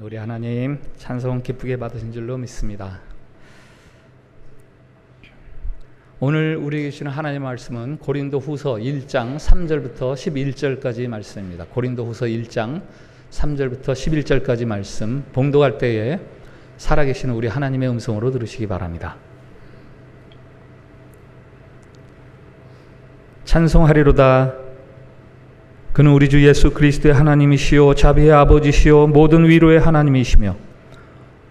우리 하나님 찬송 기쁘게 받으신 줄로 믿습니다. 오늘 우리에게 주시는 하나님의 말씀은 고린도후서 1장 3절부터 11절까지 말씀입니다. 고린도후서 1장 3절부터 11절까지 말씀, 봉독할 때에 살아계신 우리 하나님의 음성으로 들으시기 바랍니다. 찬송하리로다. 그는 우리 주 예수 그리스도의 하나님이시요 자비의 아버지시요 모든 위로의 하나님이시며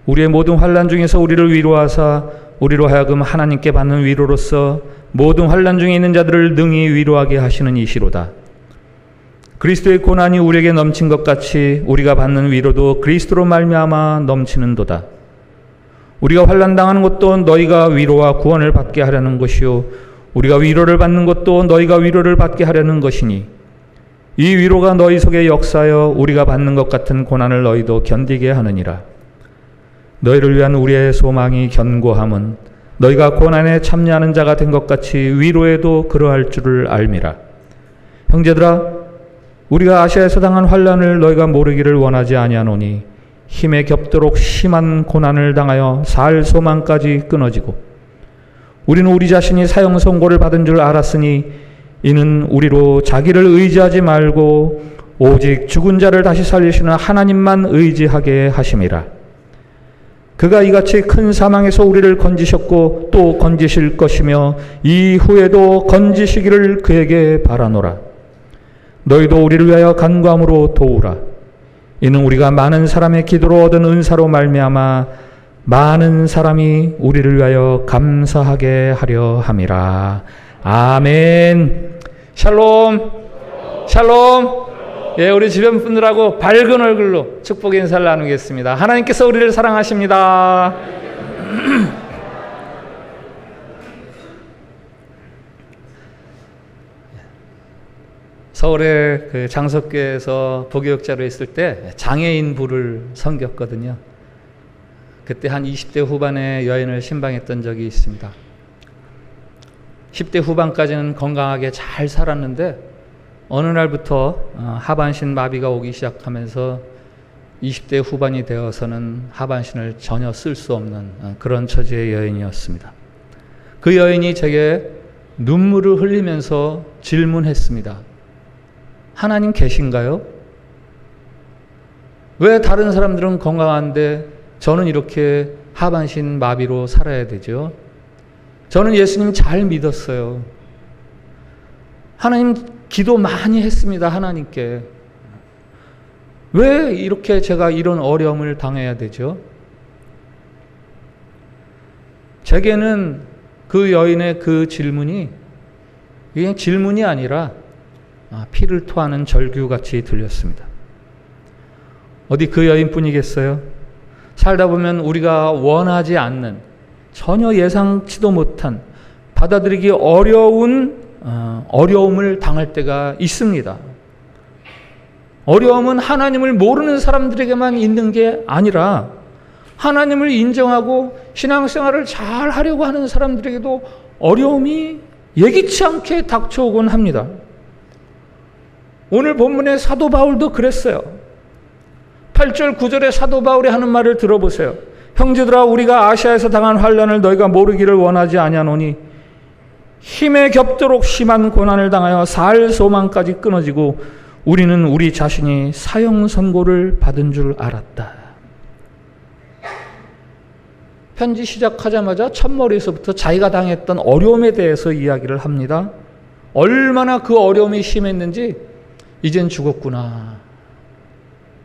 우리의 모든 환난 중에서 우리를 위로하사 우리로 하여금 하나님께 받는 위로로서 모든 환난 중에 있는 자들을 능히 위로하게 하시는 이시로다. 그리스도의 고난이 우리에게 넘친 것 같이 우리가 받는 위로도 그리스도로 말미암아 넘치는도다. 우리가 환난 당하는 것도 너희가 위로와 구원을 받게 하려는 것이요 우리가 위로를 받는 것도 너희가 위로를 받게 하려는 것이니 이 위로가 너희 속에 역사하여 우리가 받는 것 같은 고난을 너희도 견디게 하느니라. 너희를 위한 우리의 소망이 견고함은 너희가 고난에 참여하는 자가 된 것 같이 위로에도 그러할 줄을 알미라. 형제들아, 우리가 아시아에서 당한 환난을 너희가 모르기를 원하지 아니하노니 힘에 겹도록 심한 고난을 당하여 살 소망까지 끊어지고 우리는 우리 자신이 사형 선고를 받은 줄 알았으니 이는 우리로 자기를 의지하지 말고 오직 죽은 자를 다시 살리시는 하나님만 의지하게 하심이라. 그가 이같이 큰 사망에서 우리를 건지셨고 또 건지실 것이며 이후에도 건지시기를 그에게 바라노라. 너희도 우리를 위하여 간구함으로 도우라. 이는 우리가 많은 사람의 기도로 얻은 은사로 말미암아 많은 사람이 우리를 위하여 감사하게 하려 함이라. 아멘. 샬롬. 샬롬. 예, 우리 주변 분들하고 밝은 얼굴로 축복 인사를 나누겠습니다. 하나님께서 우리를 사랑하십니다. 서울의 그 장석교에서 부교육자로 있을 때 장애인 부를 섬겼거든요. 그때 한 20대 후반의 여인을 신방했던 적이 있습니다. 10대 후반까지는 건강하게 잘 살았는데 어느 날부터 하반신 마비가 오기 시작하면서 20대 후반이 되어서는 하반신을 전혀 쓸 수 없는 그런 처지의 여인이었습니다. 그 여인이 제게 눈물을 흘리면서 질문했습니다. 하나님 계신가요? 왜 다른 사람들은 건강한데 저는 이렇게 하반신 마비로 살아야 되죠? 저는 예수님 잘 믿었어요. 하나님 기도 많이 했습니다. 하나님께. 왜 이렇게 제가 이런 어려움을 당해야 되죠? 제게는 그 여인의 그 질문이 그냥 질문이 아니라 피를 토하는 절규같이 들렸습니다. 어디 그 여인뿐이겠어요? 살다 보면 우리가 원하지 않는 전혀 예상치도 못한 받아들이기 어려운 어려움을 당할 때가 있습니다. 어려움은 하나님을 모르는 사람들에게만 있는 게 아니라 하나님을 인정하고 신앙생활을 잘 하려고 하는 사람들에게도 어려움이 예기치 않게 닥쳐오곤 합니다. 오늘 본문의 사도 바울도 그랬어요. 8절 9절에 사도 바울이 하는 말을 들어보세요. 형제들아, 우리가 아시아에서 당한 환난을 너희가 모르기를 원하지 아니하노니 힘에 겹도록 심한 고난을 당하여 살 소망까지 끊어지고 우리는 우리 자신이 사형 선고를 받은 줄 알았다. 편지 시작하자마자 첫머리에서부터 자기가 당했던 어려움에 대해서 이야기를 합니다. 얼마나 그 어려움이 심했는지 이젠 죽었구나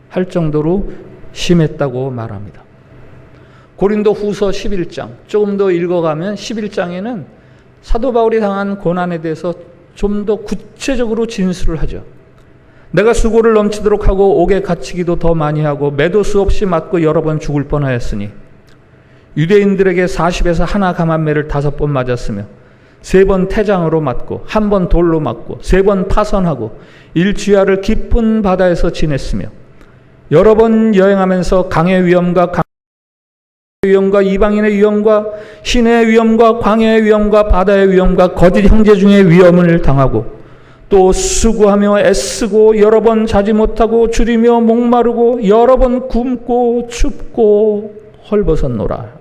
할 정도로 심했다고 말합니다. 고린도후서 11장 조금 더 읽어가면 11장에는 사도 바울이 당한 고난에 대해서 좀 더 구체적으로 진술을 하죠. 내가 수고를 넘치도록 하고 옥에 갇히기도 더 많이 하고 매도 수없이 맞고 여러 번 죽을 뻔하였으니 유대인들에게 40에서 하나 감한매를 5번 맞았으며 3번 태장으로 맞고 1번 돌로 맞고 3번 파선하고 일주야를 깊은 바다에서 지냈으며 여러 번 여행하면서 강의 위험과 위험과 이방인의 위험과 신의 위험과 광야의 위험과 바다의 위험과 거짓 형제 중의 위험을 당하고 또 수고하며 애쓰고 여러 번 자지 못하고 줄이며 목마르고 여러 번 굶고 춥고 헐벗었노라.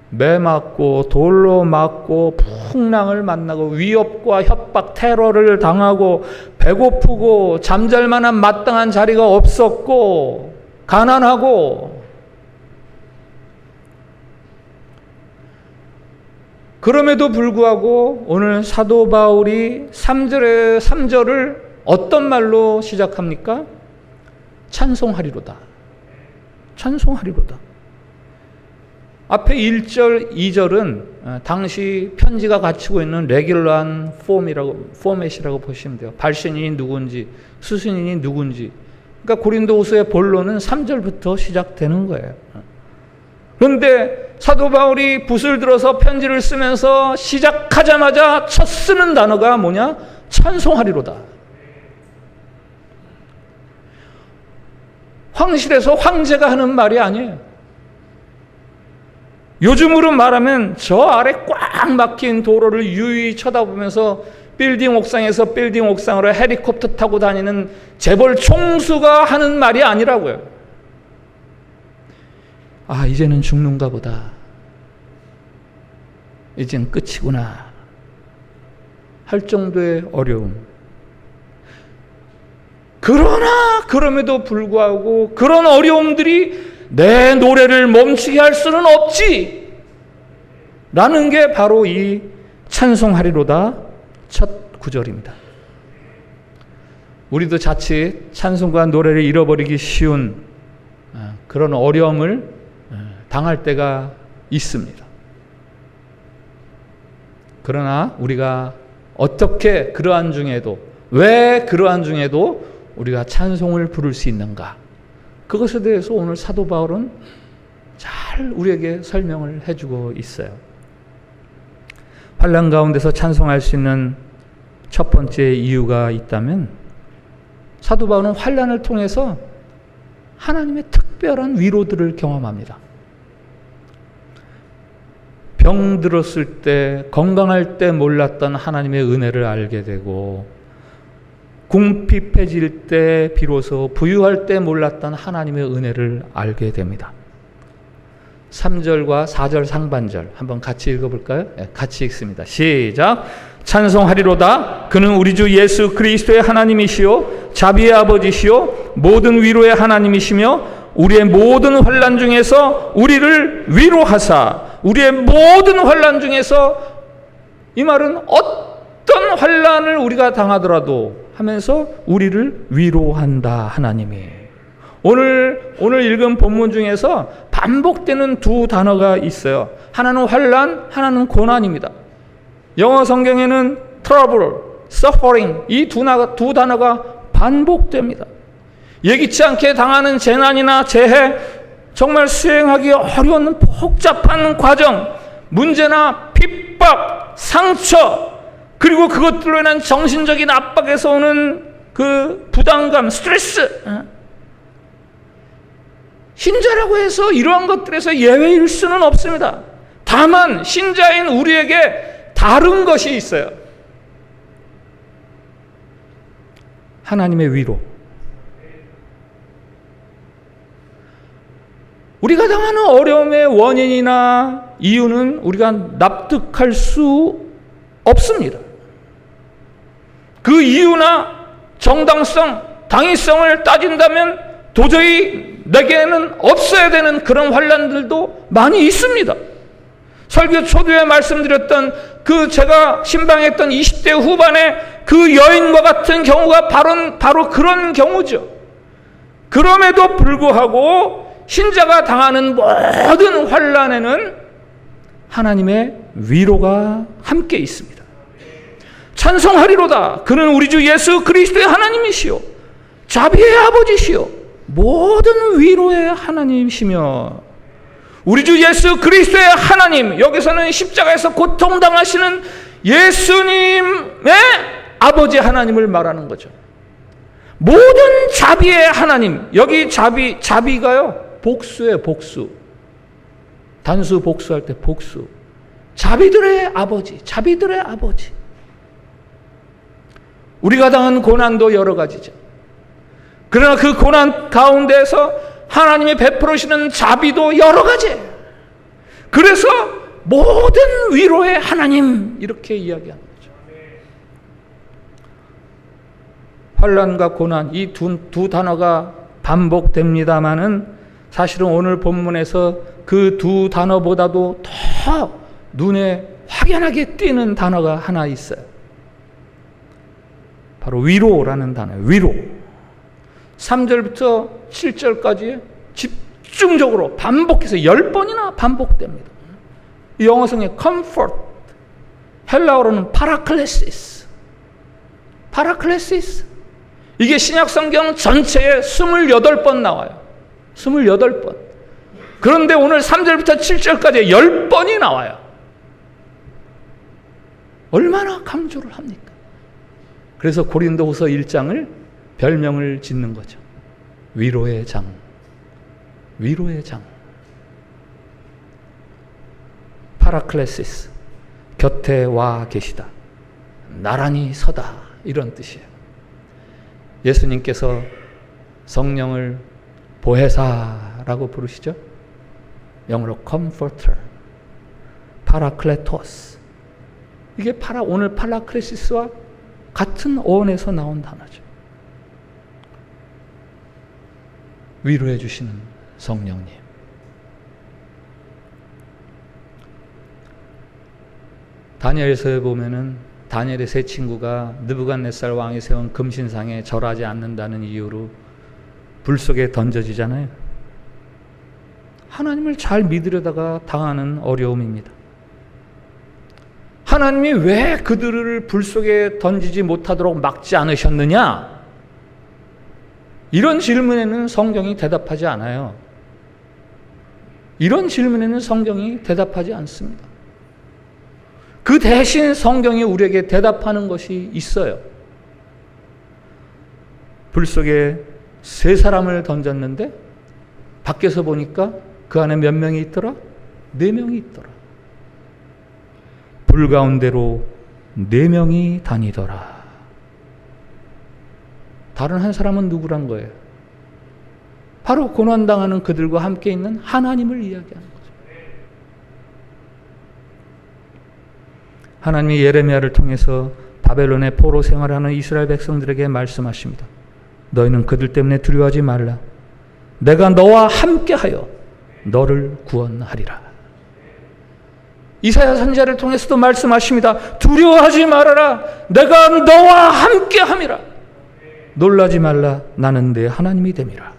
매 맞고 돌로 맞고 풍랑을 만나고 위협과 협박 테러를 당하고 배고프고 잠잘 만한 마땅한 자리가 없었고 가난하고, 그럼에도 불구하고 오늘 사도 바울이 3절을 어떤 말로 시작합니까? 찬송하리로다. 찬송하리로다. 앞에 1절, 2절은 당시 편지가 갖추고 있는 레귤러한 포맷이라고 보시면 돼요. 발신인이 누군지, 수신인이 누군지. 그러니까 고린도후서의 본론은 3절부터 시작되는 거예요. 그런데 사도 바울이 붓을 들어서 편지를 쓰면서 시작하자마자 첫 쓰는 단어가 뭐냐? 찬송하리로다. 황실에서 황제가 하는 말이 아니에요. 요즘으로 말하면 저 아래 꽉 막힌 도로를 유유히 쳐다보면서 빌딩 옥상에서 빌딩 옥상으로 헬리콥터 타고 다니는 재벌 총수가 하는 말이 아니라고요. 아, 이제는 죽는가 보다. 이젠 끝이구나. 할 정도의 어려움. 그러나 그럼에도 불구하고 그런 어려움들이 내 노래를 멈추게 할 수는 없지 라는 게 바로 이 찬송하리로다 첫 구절입니다. 우리도 자칫 찬송과 노래를 잃어버리기 쉬운 그런 어려움을 당할 때가 있습니다. 그러나 우리가 어떻게 그러한 중에도, 왜 그러한 중에도 우리가 찬송을 부를 수 있는가, 그것에 대해서 오늘 사도 바울은 잘 우리에게 설명을 해주고 있어요. 환난 가운데서 찬송할 수 있는 첫 번째 이유가 있다면, 사도 바울은 환난을 통해서 하나님의 특별한 위로들을 경험합니다. 병 들었을 때, 건강할 때 몰랐던 하나님의 은혜를 알게 되고, 궁핍해질 때 비로소 부유할 때 몰랐던 하나님의 은혜를 알게 됩니다. 3절과 4절 상반절 한번 같이 읽어볼까요? 네, 같이 읽습니다. 시작. 찬송하리로다. 그는 우리 주 예수 그리스도의 하나님이시요 자비의 아버지시요 모든 위로의 하나님이시며 우리의 모든 환난 중에서 우리를 위로하사, 우리의 모든 환난 중에서, 이 말은 어떤 환난을 우리가 당하더라도 하면서 우리를 위로한다. 하나님이 오늘 읽은 본문 중에서 반복되는 두 단어가 있어요. 하나는 환난, 하나는 고난입니다. 영어 성경에는 trouble, suffering, 이 두 단어가 반복됩니다. 예기치 않게 당하는 재난이나 재해, 정말 수행하기 어려운 복잡한 과정, 문제나 핍박, 상처, 그리고 그것들로 인한 정신적인 압박에서 오는 그 부담감, 스트레스. 신자라고 해서 이러한 것들에서 예외일 수는 없습니다. 다만 신자인 우리에게 다른 것이 있어요. 하나님의 위로. 우리가 당하는 어려움의 원인이나 이유는 우리가 납득할 수 없습니다. 그 이유나 정당성, 당위성을 따진다면 도저히 내게는 없어야 되는 그런 환난들도 많이 있습니다. 설교 초두에 말씀드렸던 그 제가 신방했던 20대 후반의 그 여인과 같은 경우가 바로 그런 경우죠. 그럼에도 불구하고 신자가 당하는 모든 환난에는 하나님의 위로가 함께 있습니다. 찬송하리로다. 그는 우리 주 예수 그리스도의 하나님이시요 자비의 아버지시요 모든 위로의 하나님이시며, 우리 주 예수 그리스도의 하나님, 여기서는 십자가에서 고통당하시는 예수님의 아버지 하나님을 말하는 거죠. 모든 자비의 하나님, 여기 자비가요 복수예요. 복수. 단수 복수할 때 복수. 자비들의 아버지, 자비들의 아버지. 우리가 당한 고난도 여러 가지죠. 그러나 그 고난 가운데에서 하나님이 베풀으시는 자비도 여러 가지예요. 그래서 모든 위로의 하나님 이렇게 이야기하는 거죠. 환난과 고난 이 두 단어가 반복됩니다마는 사실은 오늘 본문에서 그 두 단어보다도 더 눈에 확연하게 띄는 단어가 하나 있어요. 바로 위로라는 단어예요. 위로. 3절부터 7절까지 집중적으로 반복해서 10번이나 반복됩니다. 영어성의 comfort, 헬라어로는 파라클레시스. 파라클레시스. 이게 신약성경 전체에 28번 나와요. 28번. 그런데 오늘 3절부터 7절까지 10번이 나와요. 얼마나 강조를 합니까? 그래서 고린도후서 1장을 별명을 짓는 거죠. 위로의 장. 위로의 장. 파라클레시스. 곁에 와 계시다. 나란히 서다. 이런 뜻이에요. 예수님께서 성령을 보혜사라고 부르시죠. 영어로 comforter, 파라클레토스. 이게 오늘 파라클레시스와 같은 어원에서 나온 단어죠. 위로해 주시는 성령님. 다니엘서에 보면은 다니엘의 세 친구가 느부갓네살 왕이 세운 금신상에 절하지 않는다는 이유로 불 속에 던져지잖아요. 하나님을 잘 믿으려다가 당하는 어려움입니다. 하나님이 왜 그들을 불 속에 던지지 못하도록 막지 않으셨느냐? 이런 질문에는 성경이 대답하지 않아요. 이런 질문에는 성경이 대답하지 않습니다. 그 대신 성경이 우리에게 대답하는 것이 있어요. 불 속에 3사람을 던졌는데 밖에서 보니까 그 안에 몇 명이 있더라? 4명이 있더라. 불 가운데로 4명이 다니더라. 다른 한 사람은 누구란 거예요? 바로 고난당하는 그들과 함께 있는 하나님을 이야기하는 거죠. 하나님이 예레미야를 통해서 바벨론의 포로 생활하는 이스라엘 백성들에게 말씀하십니다. 너희는 그들 때문에 두려워하지 말라. 내가 너와 함께하여 너를 구원하리라. 이사야 선지자를 통해서도 말씀하십니다. 두려워하지 말아라. 내가 너와 함께함이라. 놀라지 말라. 나는 내 하나님이 됨이라.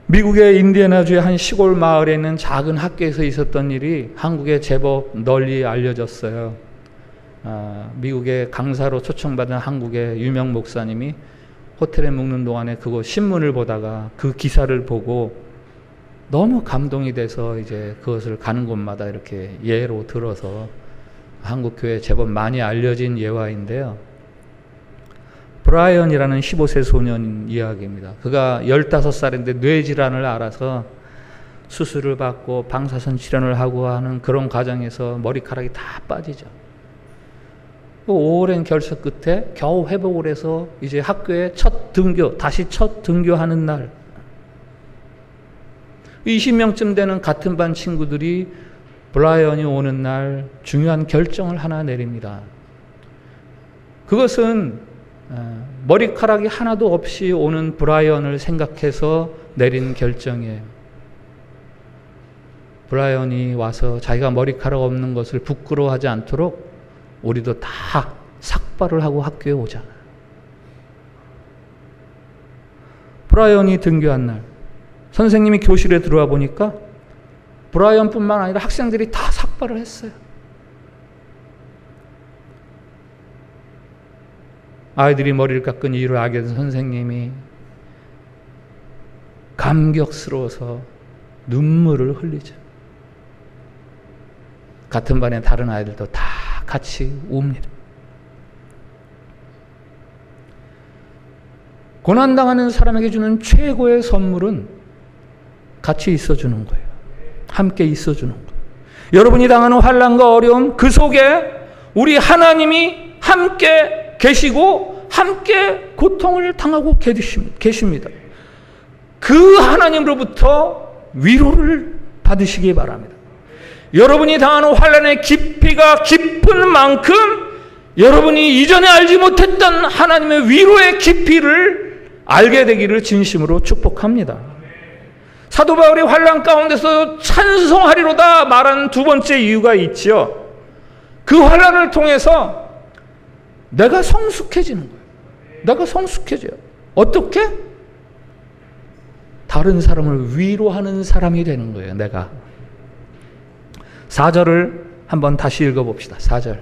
미국의 인디애나주의 한 시골 마을에 있는 작은 학교에서 있었던 일이 한국에 제법 널리 알려졌어요. 미국의 강사로 초청받은 한국의 유명 목사님이 호텔에 묵는 동안에 그거 신문을 보다가 그 기사를 보고 너무 감동이 돼서 이제 그것을 가는 곳마다 이렇게 예로 들어서 한국 교회에 제법 많이 알려진 예화인데요. 브라이언이라는 15세 소년 이야기입니다. 그가 15살인데 뇌질환을 알아서 수술을 받고 방사선 치료를 하고 하는 그런 과정에서 머리카락이 다 빠지죠. 오랜 결석 끝에 겨우 회복을 해서 이제 학교에 다시 첫 등교하는 날 20명쯤 되는 같은 반 친구들이 브라이언이 오는 날 중요한 결정을 하나 내립니다. 그것은 머리카락이 하나도 없이 오는 브라이언을 생각해서 내린 결정이에요. 브라이언이 와서 자기가 머리카락 없는 것을 부끄러워하지 않도록 우리도 다 삭발을 하고 학교에 오자. 브라이언이 등교한 날 선생님이 교실에 들어와 보니까 브라이언뿐만 아니라 학생들이 다 삭발을 했어요. 아이들이 머리를 깎은 이유를 알게 된 선생님이 감격스러워서 눈물을 흘리죠. 같은 반의 다른 아이들도 다 같이 웁니다. 고난당하는 사람에게 주는 최고의 선물은 같이 있어주는 거예요. 함께 있어주는 거예요. 여러분이 당하는 환난과 어려움 그 속에 우리 하나님이 함께 계시고 함께 고통을 당하고 계십니다. 그 하나님으로부터 위로를 받으시기 바랍니다. 여러분이 당하는 환난의 깊이가 깊은 만큼 여러분이 이전에 알지 못했던 하나님의 위로의 깊이를 알게 되기를 진심으로 축복합니다. 사도 바울이 환난 가운데서 찬송하리로다 말한 두 번째 이유가 있지요. 그 환난을 통해서 내가 성숙해지는 거예요. 내가 성숙해져요. 어떻게? 다른 사람을 위로하는 사람이 되는 거예요. 내가. 4절을 한번 다시 읽어봅시다. 4절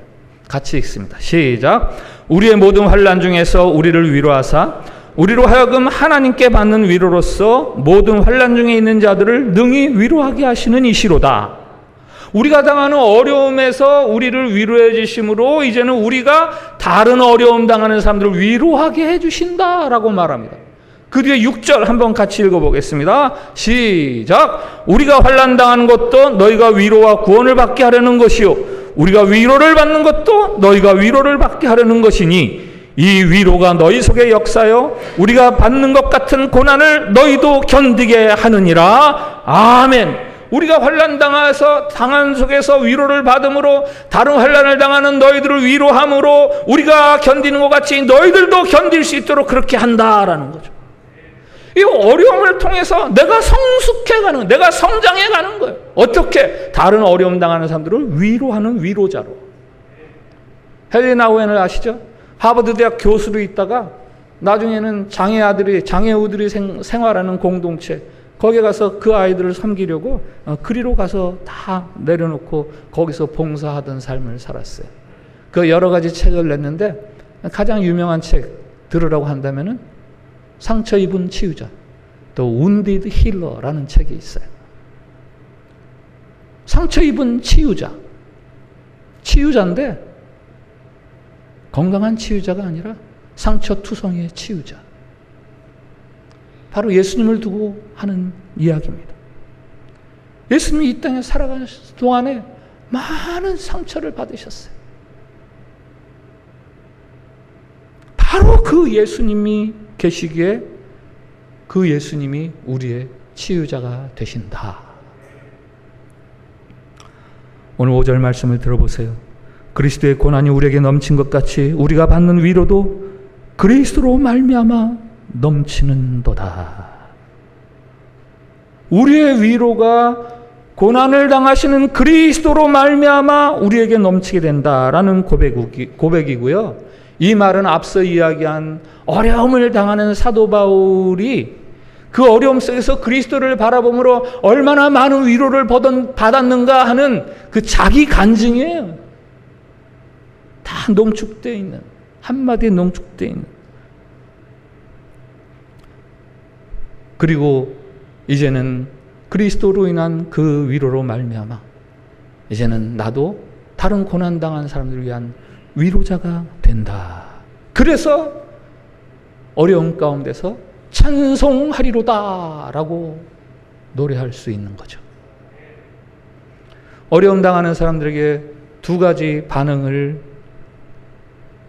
같이 읽습니다. 시작. 우리의 모든 환난 중에서 우리를 위로하사 우리로 하여금 하나님께 받는 위로로서 모든 환난 중에 있는 자들을 능히 위로하게 하시는 이시로다. 우리가 당하는 어려움에서 우리를 위로해 주심으로 이제는 우리가 다른 어려움 당하는 사람들을 위로하게 해 주신다라고 말합니다. 그 뒤에 6절 한번 같이 읽어보겠습니다. 시작. 우리가 환난 당하는 것도 너희가 위로와 구원을 받게 하려는 것이요 우리가 위로를 받는 것도 너희가 위로를 받게 하려는 것이니 이 위로가 너희 속에 역사여 우리가 받는 것 같은 고난을 너희도 견디게 하느니라. 아멘. 우리가 환난 당한 속에서 위로를 받음으로 다른 환난을 당하는 너희들을 위로함으로 우리가 견디는 것 같이 너희들도 견딜 수 있도록 그렇게 한다라는 거죠. 이 어려움을 통해서 내가 성숙해가는, 내가 성장해가는 거예요. 어떻게? 다른 어려움 당하는 사람들을 위로하는 위로자로. 헨리 나우엔을 아시죠? 하버드 대학 교수로 있다가 나중에는 장애우들이 생활하는 공동체, 거기에 가서 그 아이들을 섬기려고 그리로 가서 다 내려놓고 거기서 봉사하던 삶을 살았어요. 그 여러 가지 책을 냈는데 가장 유명한 책 들으라고 한다면은 상처 입은 치유자, 또 Wounded Healer라는 책이 있어요. 상처 입은 치유자인데 건강한 치유자가 아니라 상처투성이의 치유자. 바로 예수님을 두고 하는 이야기입니다. 예수님이 이 땅에 살아가는 동안에 많은 상처를 받으셨어요. 바로 그 예수님이 계시기에 그 예수님이 우리의 치유자가 되신다. 오늘 5절 말씀을 들어보세요. 그리스도의 고난이 우리에게 넘친 것 같이 우리가 받는 위로도 그리스도로 말미암아 넘치는도다. 우리의 위로가 고난을 당하시는 그리스도로 말미암아 우리에게 넘치게 된다라는 고백이고요. 이 말은 앞서 이야기한 어려움을 당하는 사도 바울이 그 어려움 속에서 그리스도를 바라봄으로 얼마나 많은 위로를 받았는가 하는 그 자기 간증이에요. 다 농축되어 있는, 한마디에 농축되어 있는. 그리고 이제는 그리스도로 인한 그 위로로 말미암아 이제는 나도 다른 고난당한 사람들을 위한 위로자가 된다. 그래서 어려움 가운데서 찬송하리로다 라고 노래할 수 있는 거죠. 어려움 당하는 사람들에게 두 가지 반응을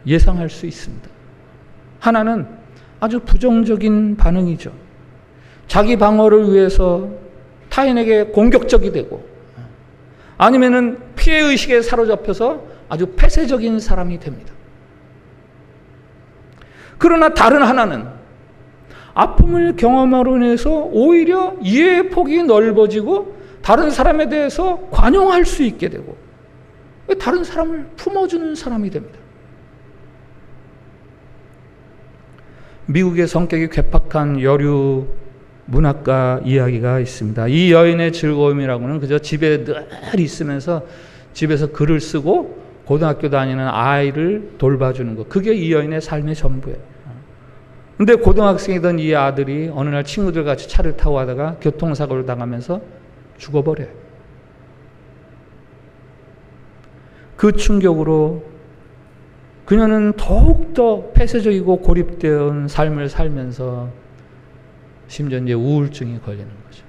예상할 수 있습니다. 하나는 아주 부정적인 반응이죠. 자기 방어를 위해서 타인에게 공격적이 되고, 아니면은 피해의식에 사로잡혀서 아주 폐쇄적인 사람이 됩니다. 그러나 다른 하나는 아픔을 경험하로 인해서 오히려 이해의 폭이 넓어지고 다른 사람에 대해서 관용할 수 있게 되고 다른 사람을 품어주는 사람이 됩니다. 미국의 성격이 괴팍한 여류 문학가 이야기가 있습니다. 이 여인의 즐거움이라고는 그저 집에 늘 있으면서 집에서 글을 쓰고 고등학교 다니는 아이를 돌봐주는 것, 그게 이 여인의 삶의 전부예요. 근데 고등학생이던 이 아들이 어느 날 친구들 같이 차를 타고 가다가 교통사고를 당하면서 죽어버려요. 그 충격으로 그녀는 더욱더 폐쇄적이고 고립된 삶을 살면서 심지어 이제 우울증이 걸리는 거죠.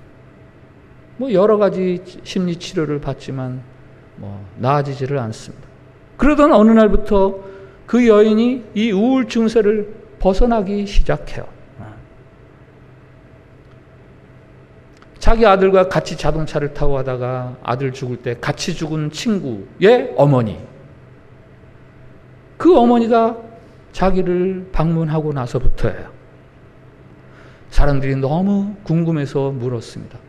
뭐 여러 가지 심리 치료를 받지만 나아지지를 않습니다. 그러던 어느 날부터 그 여인이 이 우울 증세를 벗어나기 시작해요. 자기 아들과 같이 자동차를 타고 가다가 아들 죽을 때 같이 죽은 친구의 어머니, 그 어머니가 자기를 방문하고 나서부터예요. 사람들이 너무 궁금해서 물었습니다.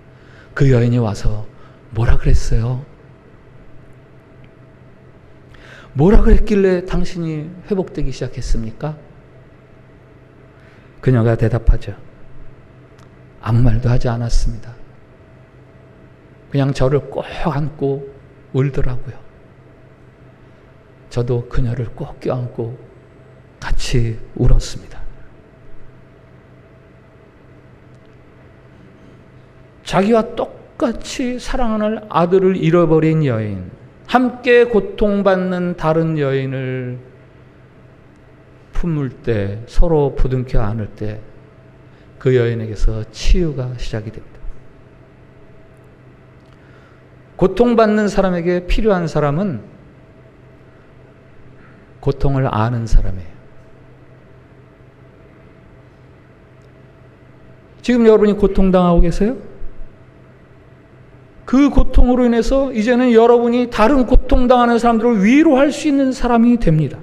그 여인이 와서 뭐라 그랬어요? 뭐라 그랬길래 당신이 회복되기 시작했습니까? 그녀가 대답하죠. 아무 말도 하지 않았습니다. 그냥 저를 꼭 안고 울더라고요. 저도 그녀를 꼭 껴안고 같이 울었습니다. 자기와 똑같이 사랑하는 아들을 잃어버린 여인, 함께 고통받는 다른 여인을 품을 때, 서로 부둥켜 안을 때 그 여인에게서 치유가 시작이 됩니다. 고통받는 사람에게 필요한 사람은 고통을 아는 사람이에요. 지금 여러분이 고통당하고 계세요? 그 고통으로 인해서 이제는 여러분이 다른 고통당하는 사람들을 위로할 수 있는 사람이 됩니다.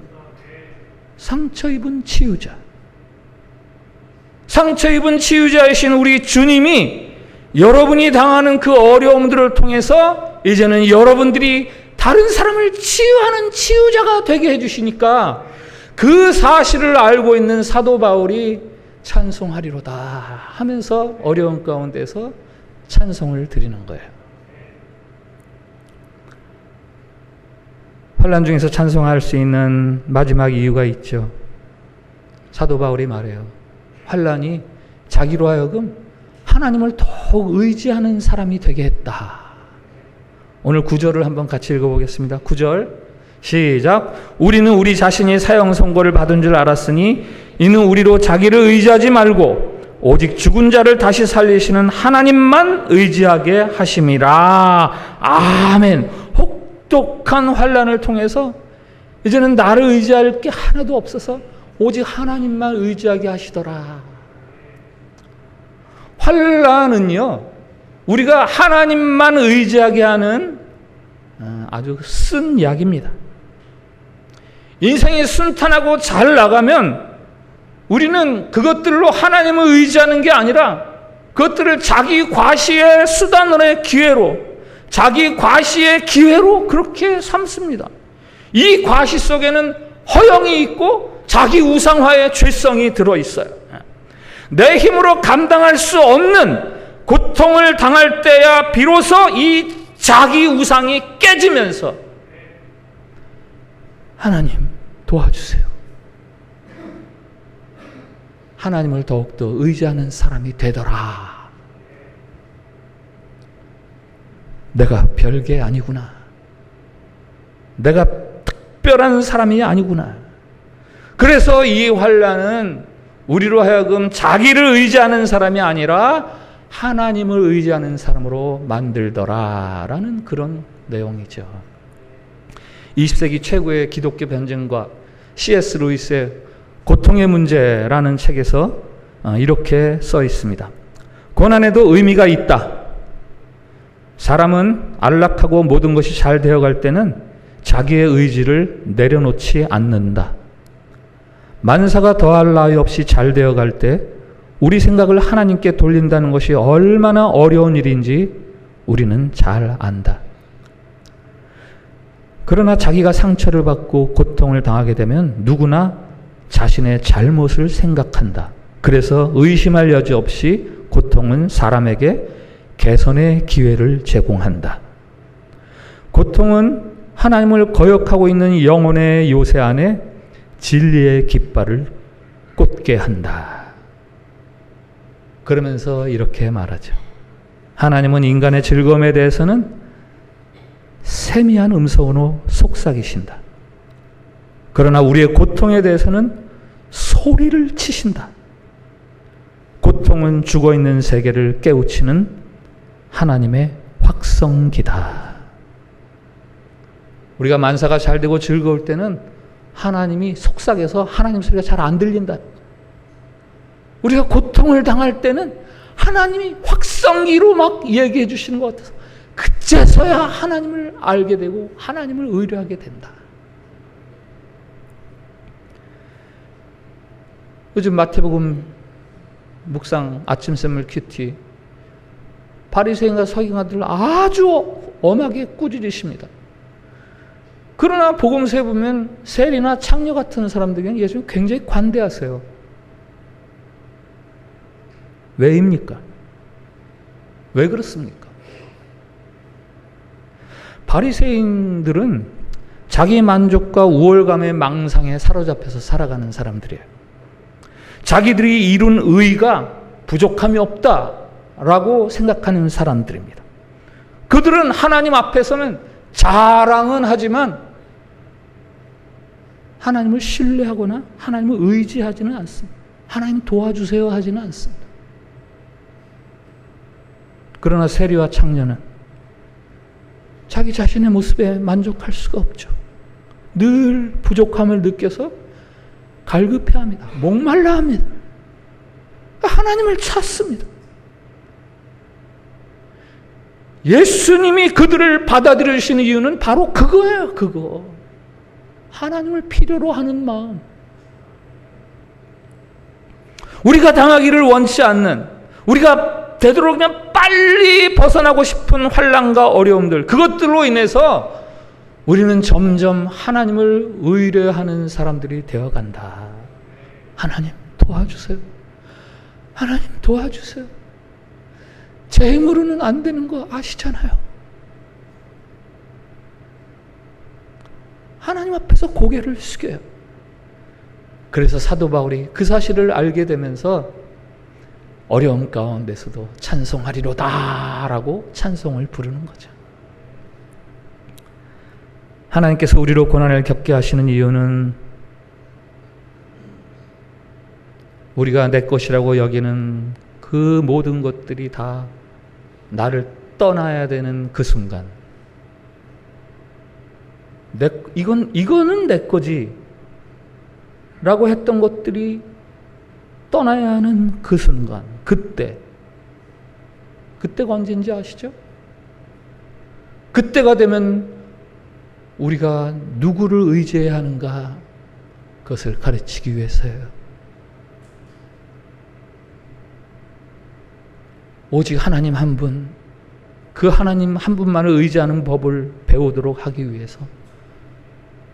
상처 입은 치유자. 상처 입은 치유자이신 우리 주님이 여러분이 당하는 그 어려움들을 통해서 이제는 여러분들이 다른 사람을 치유하는 치유자가 되게 해주시니까 그 사실을 알고 있는 사도 바울이 찬송하리로다 하면서 어려운 가운데서 찬송을 드리는 거예요. 환난 중에서 찬송할 수 있는 마지막 이유가 있죠. 사도 바울이 말해요. 환난이 자기로 하여금 하나님을 더욱 의지하는 사람이 되게 했다. 오늘 9절을 한번 같이 읽어보겠습니다. 9절 시작. 우리는 우리 자신이 사형 선고를 받은 줄 알았으니 이는 우리로 자기를 의지하지 말고 오직 죽은 자를 다시 살리시는 하나님만 의지하게 하심이라. 아멘. 혹독한 환난을 통해서 이제는 나를 의지할 게 하나도 없어서 오직 하나님만 의지하게 하시더라. 환난은요, 우리가 하나님만 의지하게 하는 아주 쓴 약입니다. 인생이 순탄하고 잘 나가면 우리는 그것들로 하나님을 의지하는 게 아니라 그것들을 자기 과시의 수단으로의 기회로, 자기 과시의 기회로 그렇게 삼습니다. 이 과시 속에는 허영이 있고 자기 우상화의 죄성이 들어있어요. 내 힘으로 감당할 수 없는 고통을 당할 때야 비로소 이 자기 우상이 깨지면서 하나님 도와주세요. 하나님을 더욱더 의지하는 사람이 되더라. 내가 별게 아니구나. 내가 특별한 사람이 아니구나. 그래서 이 환난은 우리로 하여금 자기를 의지하는 사람이 아니라 하나님을 의지하는 사람으로 만들더라라는 그런 내용이죠. 20세기 최고의 기독교 변증가 C.S. 루이스의 고통의 문제라는 책에서 이렇게 써 있습니다. 고난에도 의미가 있다. 사람은 안락하고 모든 것이 잘 되어갈 때는 자기의 의지를 내려놓지 않는다. 만사가 더할 나위 없이 잘 되어갈 때 우리 생각을 하나님께 돌린다는 것이 얼마나 어려운 일인지 우리는 잘 안다. 그러나 자기가 상처를 받고 고통을 당하게 되면 누구나 자신의 잘못을 생각한다. 그래서 의심할 여지 없이 고통은 사람에게 개선의 기회를 제공한다. 고통은 하나님을 거역하고 있는 영혼의 요새 안에 진리의 깃발을 꽂게 한다. 그러면서 이렇게 말하죠. 하나님은 인간의 즐거움에 대해서는 세미한 음성으로 속삭이신다. 그러나 우리의 고통에 대해서는 소리를 치신다. 고통은 죽어있는 세계를 깨우치는 하나님의 확성기다. 우리가 만사가 잘 되고 즐거울 때는 하나님이 속삭여서 하나님 소리가 잘 안 들린다. 우리가 고통을 당할 때는 하나님이 확성기로 막 얘기해 주시는 것 같아서 그제서야 하나님을 알게 되고 하나님을 의뢰하게 된다. 요즘 마태복음 묵상 아침샘물 큐티 바리새인과 서기관들 아주 엄하게 꾸짖으십니다. 그러나 복음서에 보면 세리나 창녀 같은 사람들에게는 예수님 굉장히 관대하세요. 왜입니까? 왜 그렇습니까? 바리새인들은 자기 만족과 우월감의 망상에 사로잡혀서 살아가는 사람들이에요. 자기들이 이룬 의가 부족함이 없다라고 생각하는 사람들입니다. 그들은 하나님 앞에서는 자랑은 하지만 하나님을 신뢰하거나 하나님을 의지하지는 않습니다. 하나님 도와주세요 하지는 않습니다. 그러나 세리와 창녀는 자기 자신의 모습에 만족할 수가 없죠. 늘 부족함을 느껴서 갈급해합니다. 목말라합니다. 하나님을 찾습니다. 예수님이 그들을 받아들이시는 이유는 바로 그거예요. 그거. 하나님을 필요로 하는 마음. 우리가 당하기를 원치 않는, 우리가 되도록이면 빨리 벗어나고 싶은 환난과 어려움들, 그것들로 인해서 우리는 점점 하나님을 의뢰하는 사람들이 되어간다. 하나님 도와주세요. 하나님 도와주세요. 제 힘으로는 안 되는 거 아시잖아요. 하나님 앞에서 고개를 숙여요. 그래서 사도 바울이 그 사실을 알게 되면서 어려움 가운데서도 찬송하리로다 라고 찬송을 부르는 거죠. 하나님께서 우리로 고난을 겪게 하시는 이유는 우리가 내 것이라고 여기는 그 모든 것들이 다 나를 떠나야 되는 그 순간, 이거는 내 거지 라고 했던 것들이 떠나야 하는 그 순간, 그때가 언제인지 아시죠? 그때가 되면 우리가 누구를 의지해야 하는가, 그것을 가르치기 위해서예요. 오직 하나님 한 분, 그 하나님 한 분만을 의지하는 법을 배우도록 하기 위해서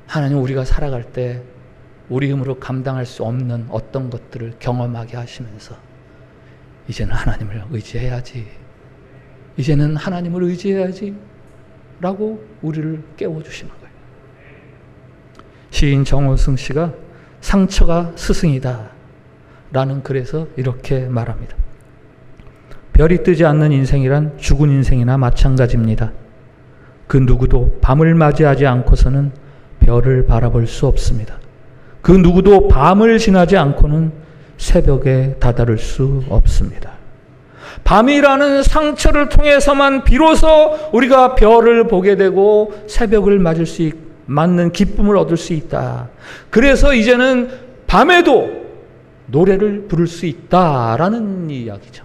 하나님, 우리가 살아갈 때 우리 힘으로 감당할 수 없는 어떤 것들을 경험하게 하시면서 이제는 하나님을 의지해야지, 이제는 하나님을 의지해야지 라고 우리를 깨워주시는 거예요. 시인 정호승 씨가 상처가 스승이다 라는 글에서 이렇게 말합니다. 별이 뜨지 않는 인생이란 죽은 인생이나 마찬가지입니다. 그 누구도 밤을 맞이하지 않고서는 별을 바라볼 수 없습니다. 그 누구도 밤을 지나지 않고는 새벽에 다다를 수 없습니다. 밤이라는 상처를 통해서만 비로소 우리가 별을 보게 되고 새벽을 맞는 기쁨을 얻을 수 있다. 그래서 이제는 밤에도 노래를 부를 수 있다라는 이야기죠.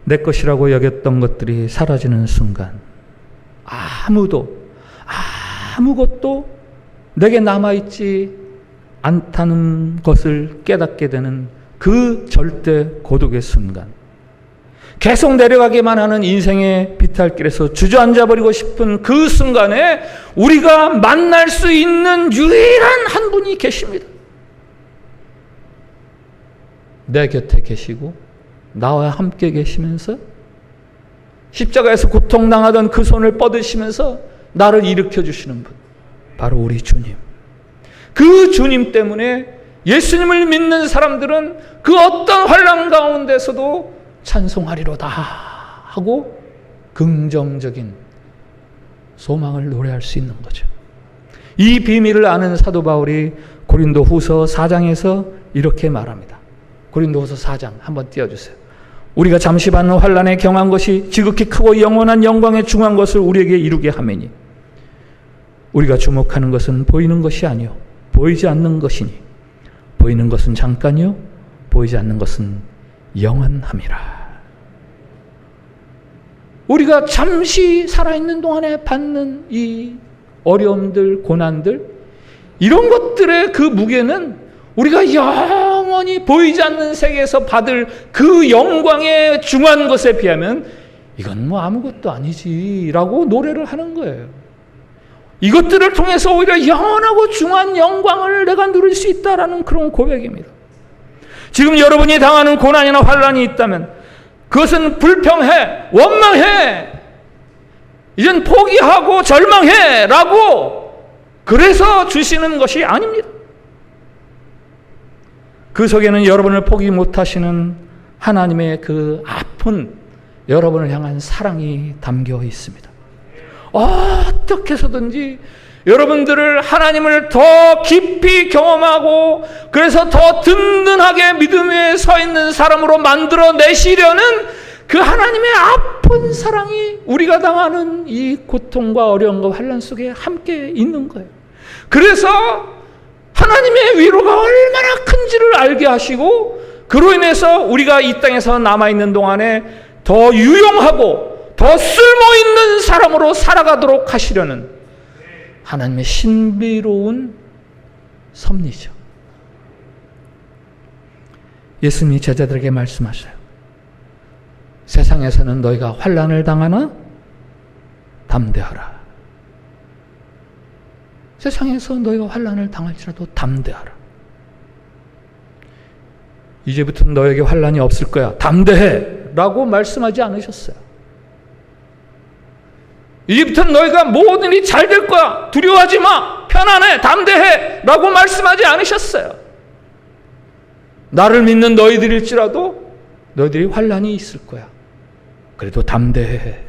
내 것이라고 여겼던 것들이 사라지는 순간 아무것도 내게 남아있지 않다는 것을 깨닫게 되는 그 절대 고독의 순간, 계속 내려가기만 하는 인생의 비탈길에서 주저앉아버리고 싶은 그 순간에 우리가 만날 수 있는 유일한 한 분이 계십니다. 내 곁에 계시고 나와 함께 계시면서 십자가에서 고통당하던 그 손을 뻗으시면서 나를 일으켜 주시는 분, 바로 우리 주님. 그 주님 때문에 예수님을 믿는 사람들은 그 어떤 환난 가운데서도 찬송하리로다 하고 긍정적인 소망을 노래할 수 있는 거죠. 이 비밀을 아는 사도 바울이 고린도후서 4장에서 이렇게 말합니다. 고린도후서 4장 한번 띄워주세요. 우리가 잠시 받는 환난에 경한 것이 지극히 크고 영원한 영광에 중한 것을 우리에게 이루게 하매니 우리가 주목하는 것은 보이는 것이 아니요 보이지 않는 것이니 보이는 것은 잠깐이요 보이지 않는 것은 영원함이라. 우리가 잠시 살아있는 동안에 받는 이 어려움들, 고난들, 이런 것들의 그 무게는 우리가 영원히 보이지 않는 세계에서 받을 그 영광의 중한 것에 비하면 이건 뭐 아무것도 아니지라고 노래를 하는 거예요. 이것들을 통해서 오히려 영원하고 중한 영광을 내가 누릴 수 있다라는 그런 고백입니다. 지금 여러분이 당하는 고난이나 환난이 있다면 그것은 불평해, 원망해, 이젠 포기하고 절망해 라고 그래서 주시는 것이 아닙니다. 그 속에는 여러분을 포기 못하시는 하나님의 그 아픈 여러분을 향한 사랑이 담겨 있습니다. 어떻게 해서든지 여러분들을 하나님을 더 깊이 경험하고 그래서 더 든든하게 믿음 위에 서 있는 사람으로 만들어내시려는 그 하나님의 아픈 사랑이 우리가 당하는 이 고통과 어려움과 환난 속에 함께 있는 거예요. 그래서 하나님의 위로가 얼마나 큰지를 알게 하시고 그로 인해서 우리가 이 땅에서 남아있는 동안에 더 유용하고 더 쓸모있는 사람으로 살아가도록 하시려는 하나님의 신비로운 섭리죠. 예수님이 제자들에게 말씀하셔요. 세상에서는 너희가 환난을 당하나 담대하라. 세상에서 너희가 환난을 당할지라도 담대하라. 이제부터 너에게 환난이 없을 거야. 담대해 라고 말씀하지 않으셨어요. 이제부터 너희가 모든 일이 잘 될 거야. 두려워하지 마. 편안해. 담대해 라고 말씀하지 않으셨어요. 나를 믿는 너희들일지라도 너희들이 환난이 있을 거야. 그래도 담대해.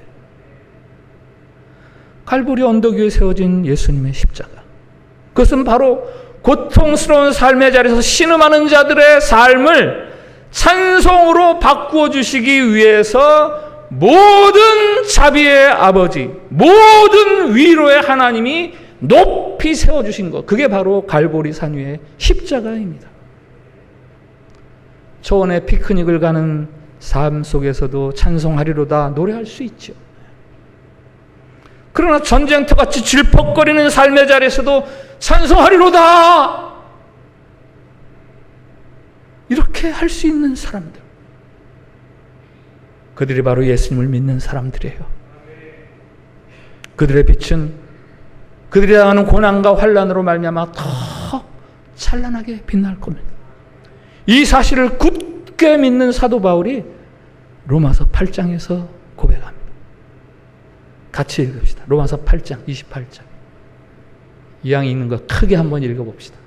갈보리 언덕 위에 세워진 예수님의 십자가. 그것은 바로 고통스러운 삶의 자리에서 신음하는 자들의 삶을 찬송으로 바꾸어 주시기 위해서 모든 자비의 아버지, 모든 위로의 하나님이 높이 세워주신 것, 그게 바로 갈보리 산 위의 십자가입니다. 초원에 피크닉을 가는 삶 속에서도 찬송하리로다 노래할 수 있죠. 그러나 전쟁터같이 질퍽거리는 삶의 자리에서도 찬송하리로다 이렇게 할 수 있는 사람들, 그들이 바로 예수님을 믿는 사람들이에요. 그들의 빛은 그들이 당하는 고난과 환난으로 말미암아 더 찬란하게 빛날 겁니다. 이 사실을 굳게 믿는 사도 바울이 로마서 8장에서 고백합니다. 같이 읽읍시다. 로마서 8장 28절. 이왕 읽는 거 크게 한번 읽어봅시다.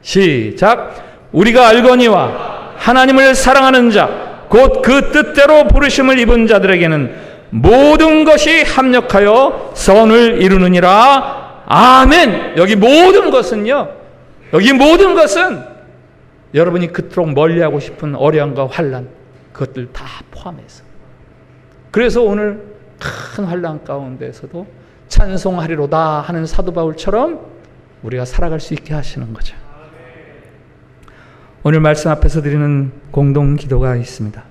시작. 우리가 알거니와 하나님을 사랑하는 자 곧 그 뜻대로 부르심을 입은 자들에게는 모든 것이 합력하여 선을 이루느니라. 아멘. 여기 모든 것은요, 여기 모든 것은 여러분이 그토록 멀리하고 싶은 어려움과 환난, 그것들 다 포함해서. 그래서 오늘 큰 환난 가운데에서도 찬송하리로다 하는 사도 바울처럼 우리가 살아갈 수 있게 하시는 거죠. 오늘 말씀 앞에서 드리는 공동 기도가 있습니다.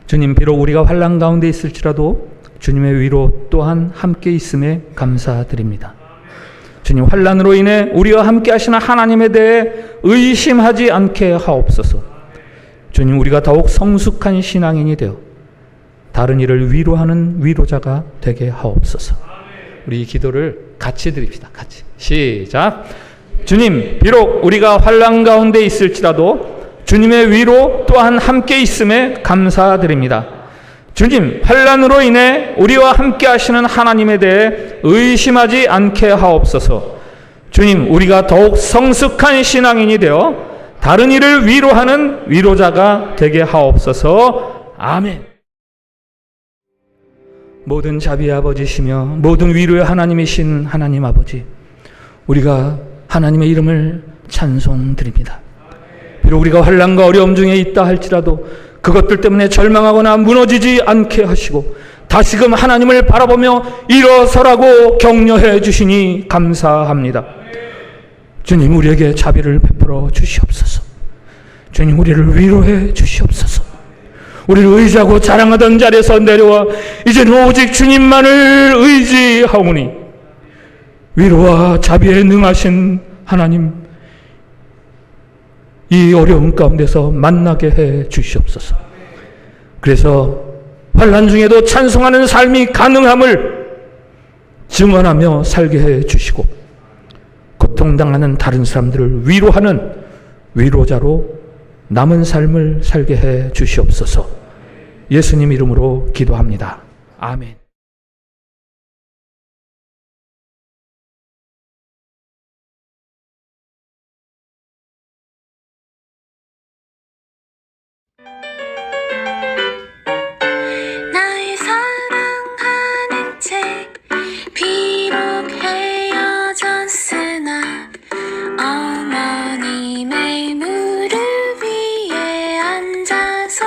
주님, 비록 우리가 환난 가운데 있을지라도 주님의 위로 또한 함께 있음에 감사드립니다. 주님, 환난으로 인해 우리와 함께 하시는 하나님에 대해 의심하지 않게 하옵소서. 주님, 우리가 더욱 성숙한 신앙인이 되어 다른 이를 위로하는 위로자가 되게 하옵소서. 우리 이 기도를 같이 드립시다. 같이. 시작. 주님, 비록 우리가 환난 가운데 있을지라도 주님의 위로 또한 함께 있음에 감사드립니다. 주님, 환난으로 인해 우리와 함께 하시는 하나님에 대해 의심하지 않게 하옵소서. 주님, 우리가 더욱 성숙한 신앙인이 되어 다른 이를 위로하는 위로자가 되게 하옵소서. 아멘. 모든 자비의 아버지시며 모든 위로의 하나님이신 하나님 아버지, 우리가 하나님의 이름을 찬송드립니다. 비록 우리가 환난과 어려움 중에 있다 할지라도 그것들 때문에 절망하거나 무너지지 않게 하시고 다시금 하나님을 바라보며 일어서라고 격려해 주시니 감사합니다. 주님, 우리에게 자비를 베풀어 주시옵소서. 주님, 우리를 위로해 주시옵소서. 우리를 의지하고 자랑하던 자리에서 내려와 이제는 오직 주님만을 의지하오니 위로와 자비에 능하신 하나님, 이 어려운 가운데서 만나게 해 주시옵소서. 그래서 환난 중에도 찬송하는 삶이 가능함을 증언하며 살게 해 주시고, 고통당하는 다른 사람들을 위로하는 위로자로 남은 삶을 살게 해 주시옵소서. 예수님 이름으로 기도합니다. 아멘. 날 사랑하는 채 비록 헤어졌으나 어머님의 무릎 위에 앉아서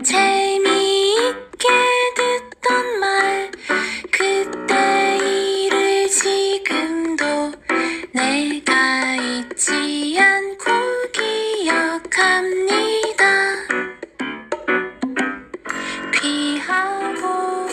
재미있게 듣던 말, 그때 일을 지금도 내가 잊지 않고 기억합니다. 귀하고